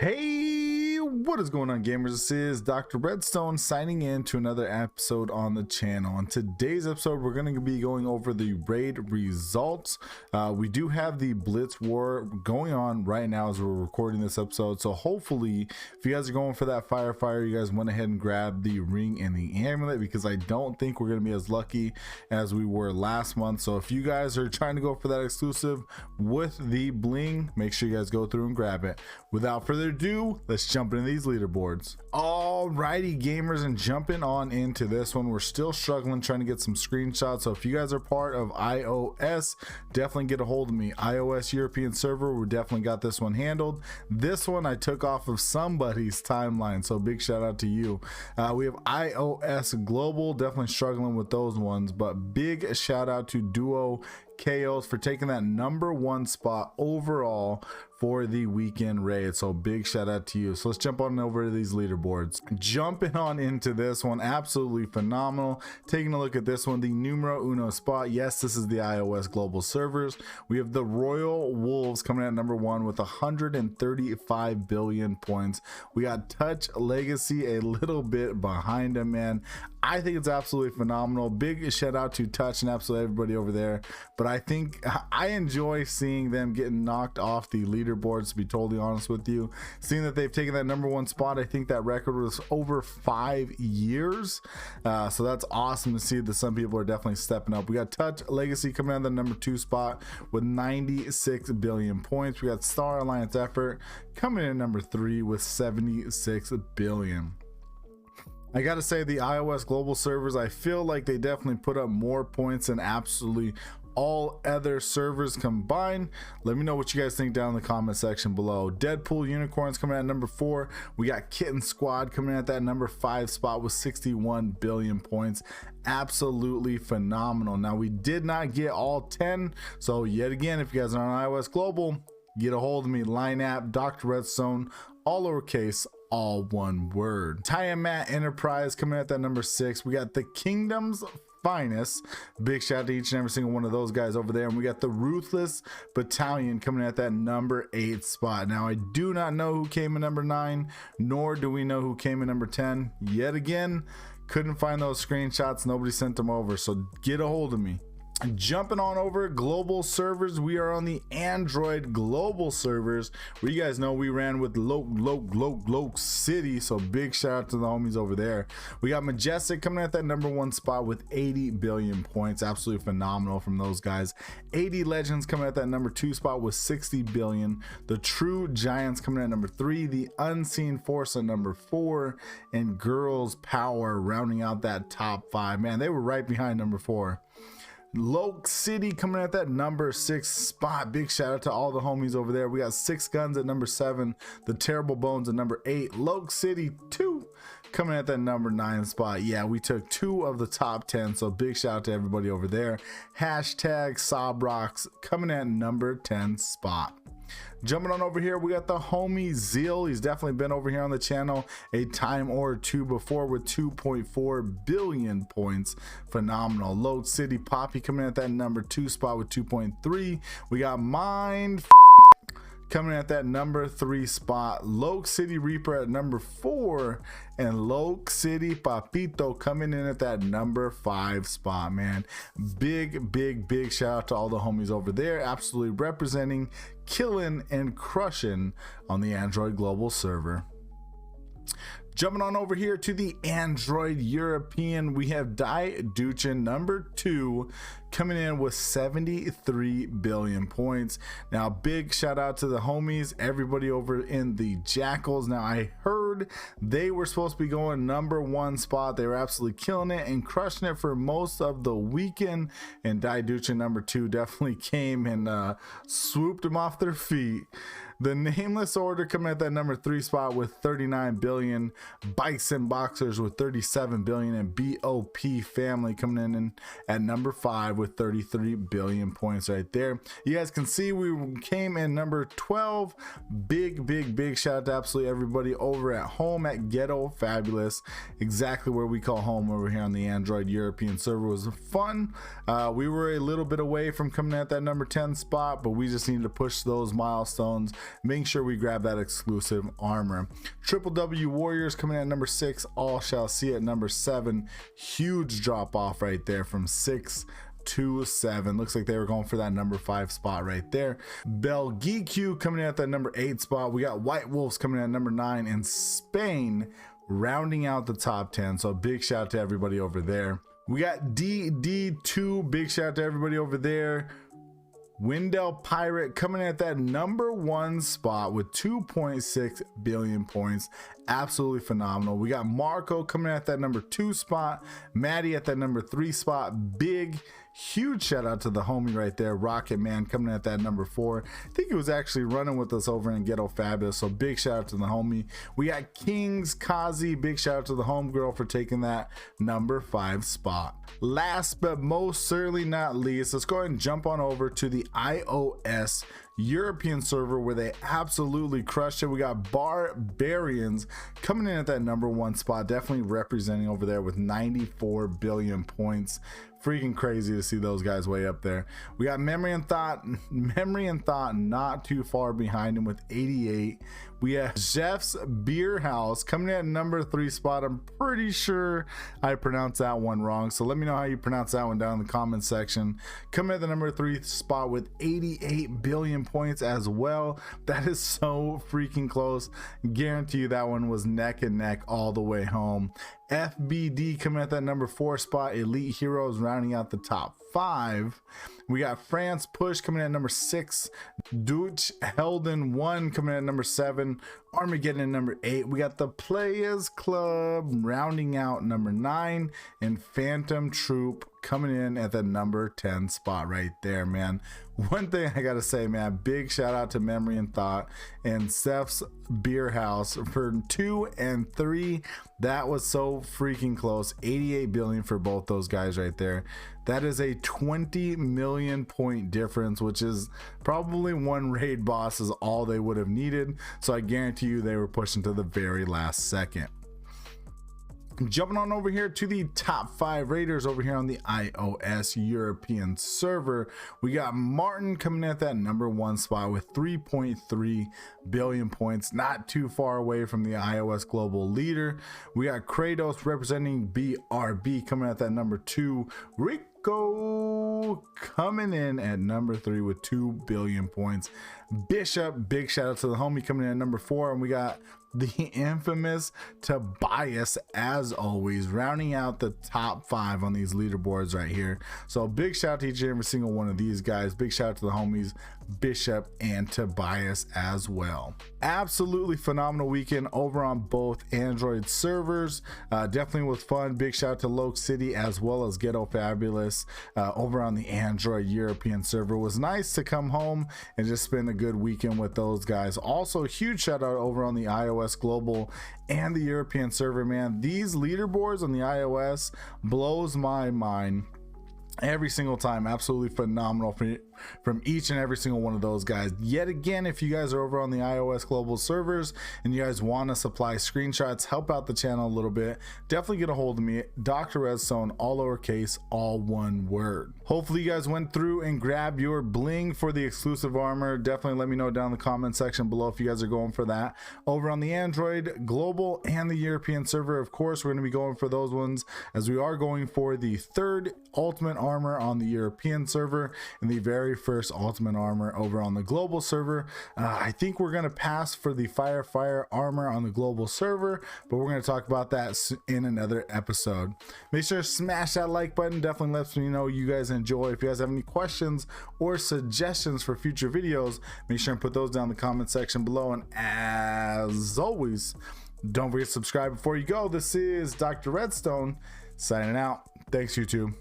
Hey, what is going on, gamers? This is Dr. Redstone signing in to another episode on the channel. On today's episode, we're going to be going over the raid results. We do have the Blitz War going on right now as we're recording this episode. So hopefully, if you guys are going for that fire, you guys went ahead and grabbed the ring and the amulet, because I don't think we're going to be as lucky as we were last month. So if you guys are trying to go for that exclusive with the bling, make sure you guys go through and grab it. Without further ado, let's jump into these leaderboards. Alrighty, gamers, and jumping on into this one, we're still struggling trying to get some screenshots. So if you guys are part of iOS, definitely get a hold of me. iOS European server, we definitely got this one handled. This one I took off of somebody's timeline, so big shout out to you. We have iOS Global, definitely struggling with those ones, but big shout out to Duo Chaos for taking that #1 spot overall for the weekend raid. So big shout out to you. So let's jump on over to these leaderboards. Jumping on into this one, absolutely phenomenal. Taking a look at this one, the numero uno spot. Yes, this is the iOS global servers. We have the Royal Wolves coming at #1 with 135 billion points. We got Touch Legacy a little bit behind him, man. I think it's absolutely phenomenal. Big shout out to Touch and absolutely everybody over there. But I think I enjoy seeing them getting knocked off the leaderboards, to be totally honest with you. Seeing that they've taken that #1 spot, I think that record was over 5 years. So that's awesome to see that some people are definitely stepping up. We got Touch Legacy coming out of the #2 spot with 96 billion points. We got Star Alliance Effort coming in at #3 with 76 billion. I gotta say, the iOS global servers, I feel like they definitely put up more points than absolutely all other servers combined. Let me know what you guys think down in the comment section below. Deadpool Unicorns coming at #4. We got Kitten Squad coming at that #5 spot with 61 billion points. Absolutely phenomenal. Now, we did not get all 10, so yet again, if you guys are on iOS global, get a hold of me. Line app Doctor Redstone, all lowercase, all one word. Tiamat Enterprise coming at that #6. We got the Kingdom's Finest. Big shout out to each and every single one of those guys over there. And we got the Ruthless Battalion coming at that #8 spot. Now, I do not know who came in #9, nor do we know who came in #10. Yet again, couldn't find those screenshots. Nobody sent them over, so get a hold of me. Jumping on over global servers, we are on the Android global servers, where you guys know we ran with Loke City, so big shout out to the homies over there. We got Majestic coming at that #1 spot with 80 billion points. Absolutely phenomenal from those guys. 80 Legends coming at that #2 spot with 60 billion. The True Giants coming at #3. The Unseen Force at #4, and Girls Power rounding out that top 5. Man, they were right behind #4. Loke City coming at that #6 spot. Big shout out to all the homies over there. We got 6 Guns at #7, the Terrible Bones at #8, Loke City 2 coming at that #9 spot. Yeah, we took 2 of the top 10, so big shout out to everybody over there. Hashtag Sobrocks coming at #10 spot. Jumping on over here, we got the homie Zeal. He's definitely been over here on the channel a time or two before with 2.4 billion points. Phenomenal. Load City Poppy coming at that #2 spot with 2.3. We got Mind coming at that #3 spot. Loke City Reaper at #4, and Loke City Papito coming in at that #5 spot. Man, big shout out to all the homies over there, absolutely representing, killing and crushing on the Android global server. Jumping on over here to the Android European, we have Duchin #2 coming in with 73 billion points. Now, big shout out to the homies, everybody over in the Jackals. Now, I heard they were supposed to be going #1 spot. They were absolutely killing it and crushing it for most of the weekend, and Duchin #2 definitely came and swooped them off their feet. The Nameless Order coming at that #3 spot with 39 billion. Bison Boxers with 37 billion, and BOP Family coming in at #5 with 33 billion points right there. You guys can see we came in number 12. Big shout out to absolutely everybody over at home at Ghetto Fabulous, exactly where we call home over here on the Android European server. It was fun. We were a little bit away from coming at that number 10 spot, but we just needed to push those milestones, making sure we grab that exclusive armor. Triple W Warriors coming at number 6, All Shall See at number 7. Huge drop off right there from 6 to 7. Looks like they were going for that number 5 spot right there. Belgique coming in at that number 8 spot. We got White Wolves coming in at number 9, and Spain rounding out the top 10. So big shout out to everybody over there. We got DD2, big shout out to everybody over there. Wendell Pirate coming in at that number 1 spot with 2.6 billion points. Absolutely phenomenal. We got Marco coming in at that number 2 spot. Maddie at that number 3 spot. Big, huge shout out to the homie right there, Rocket Man, coming in at that number 4. I think he was actually running with us over in Ghetto Fabulous, so big shout out to the homie. We got Kings Kazi, big shout out to the homegirl for taking that number 5 spot. Last but most certainly not least, let's go ahead and jump on over to the iOS European server where they absolutely crushed it. We got Barbarians coming in at that number 1 spot, definitely representing over there with 94 billion points. Freaking crazy to see those guys way up there. We got Memory and Thought not too far behind him with 88. We have Jeff's Beer House coming in at number 3 spot. I'm pretty sure I pronounced that one wrong, so let me know how you pronounce that one down in the comment section. Coming at the number 3 spot with 88 billion points as well. That is so freaking close. Guarantee you that one was neck and neck all the way home. FBD coming at that number 4 spot. Elite Heroes rounding out the top 5. We got France Push coming at number 6. Dutch Helden 1 coming at number 7. Armageddon at number 8. We got the Players Club rounding out number 9, and Phantom Troop coming in at the number 10 spot right there, man. One thing I gotta say, man, big shout out to Memory and Thought and Steph's Beer House for 2 and 3. That was so freaking close. 88 billion for both those guys right there. That is a 20 million point difference, which is probably one raid boss is all they would have needed. So I guarantee you they were pushing to the very last second. Jumping on over here to the top 5 raiders over here on the iOS European server, we got Martin coming at that number 1 spot with 3.3 billion points, not too far away from the iOS global leader. We got Kratos representing BRB coming at that number 2. Rico coming in at number 3 with 2 billion points. Bishop, big shout out to the homie, coming in at number 4, and we got the infamous Tobias, as always, rounding out the top 5 on these leaderboards right here. So big shout out to each and every single one of these guys. Big shout out to the homies Bishop and Tobias as well. Absolutely phenomenal weekend over on both Android servers. Definitely was fun. Big shout out to Loke City as well as Ghetto Fabulous over on the Android European server. It was nice to come home and just spend a good weekend with those guys. Also, huge shout out over on the iOS global and the European server, man. These leaderboards on the iOS blows my mind every single time. Absolutely phenomenal from each and every single one of those guys. Yet again, if you guys are over on the iOS global servers and you guys want to supply screenshots, help out the channel a little bit, definitely get a hold of me. Doctor Redstone, all lowercase, all one word. Hopefully you guys went through and grabbed your bling for the exclusive armor. Definitely let me know down in the comment section below if you guys are going for that. Over on the Android global and the European server, of course, we're going to be going for those ones, as we are going for the 3rd ultimate armor on the European server and the very first ultimate armor over on the global server. I think we're going to pass for the fire armor on the global server, but we're going to talk about that in another episode. Make sure to smash that like button. Definitely lets me know you guys enjoy. If you guys have any questions or suggestions for future videos, make sure and put those down in the comment section below. And as always, don't forget to subscribe before you go. This is Dr. Redstone signing out. Thanks, YouTube.